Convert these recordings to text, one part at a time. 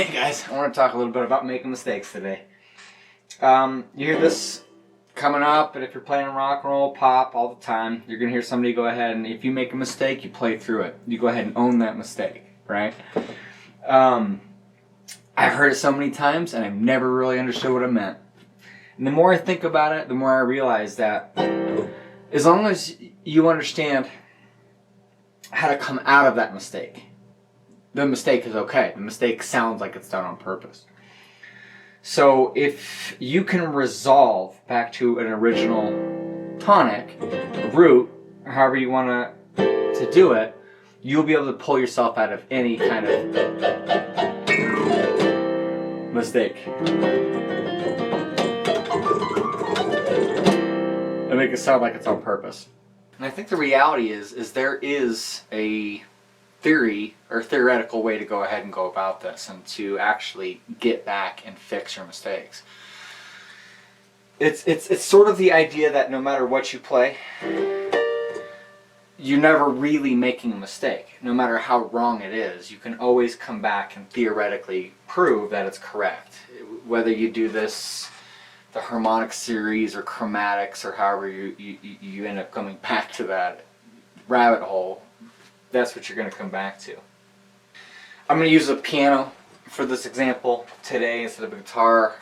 Hey guys, I want to talk a little bit about making mistakes today. You hear this coming up, and if you're playing rock and roll, pop all the time, you're going to hear somebody go ahead and if you make a mistake, you play through it. You go ahead and own that mistake, right? I've heard it so many times, and I've never really understood what it meant. And the more I think about it, the more I realize that as long as you understand how to come out of that mistake, the mistake is okay. The mistake sounds like it's done on purpose. So if you can resolve back to an original tonic, root, however you want to do it, you'll be able to pull yourself out of any kind of mistake. And make it sound like it's on purpose. And I think the reality is there is a theory or theoretical way to go ahead and go about this and to actually get back and fix your mistakes. It's sort of the idea that no matter what you play, you're never really making a mistake. No matter how wrong it is, you can always come back and theoretically prove that it's correct. Whether you do this the harmonic series or chromatics or however you end up coming back to that rabbit hole, that's what you're going to come back to. I'm going to use a piano for this example today instead of a guitar.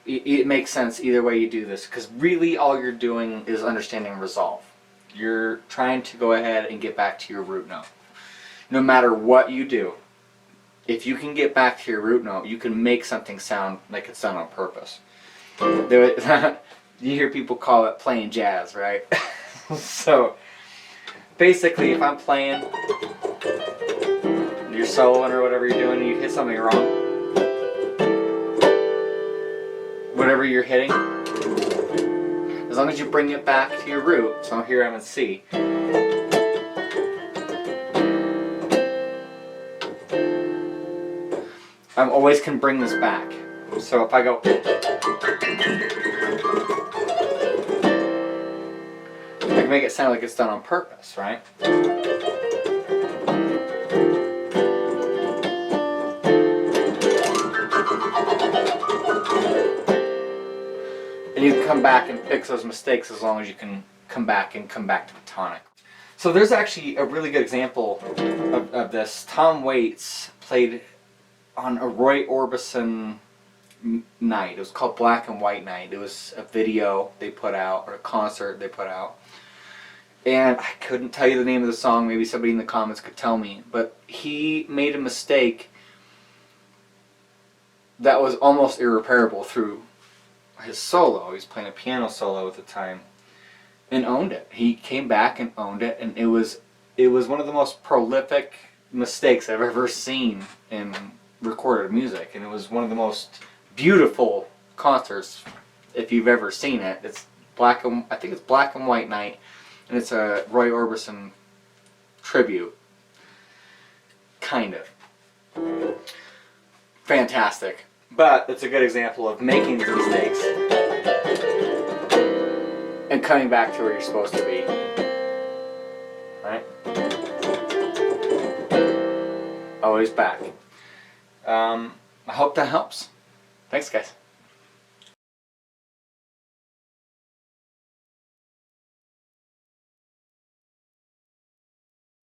It makes sense either way you do this, because really all you're doing is understanding resolve. You're trying to go ahead and get back to your root note. No matter what you do, if you can get back to your root note, you can make something sound like it's done on purpose. You hear people call it playing jazz, right? So basically, if I'm playing, you're soloing or whatever you're doing, and you hit something wrong, whatever you're hitting, as long as you bring it back to your root, so here I'm in C, I always can bring this back. So if I go, I can make it sound like it's done on purpose, right? And you can come back and fix those mistakes as long as you can come back to the tonic. So there's actually a really good example of this. Tom Waits played on a Roy Orbison night. It was called Black and White Night. It was a video they put out, or a concert they put out. And I couldn't tell you the name of the song. Maybe somebody in the comments could tell me. But he made a mistake that was almost irreparable through his solo. He was playing a piano solo at the time and owned it. He came back and owned it, and it was one of the most prolific mistakes I've ever seen in recorded music, and it was one of the most beautiful concerts if you've ever seen it. I think it's Black and White Night, and it's a Roy Orbison tribute. Kind of. Fantastic. But it's a good example of making these mistakes and coming back to where you're supposed to be. Right? Always back. I hope that helps. Thanks, guys.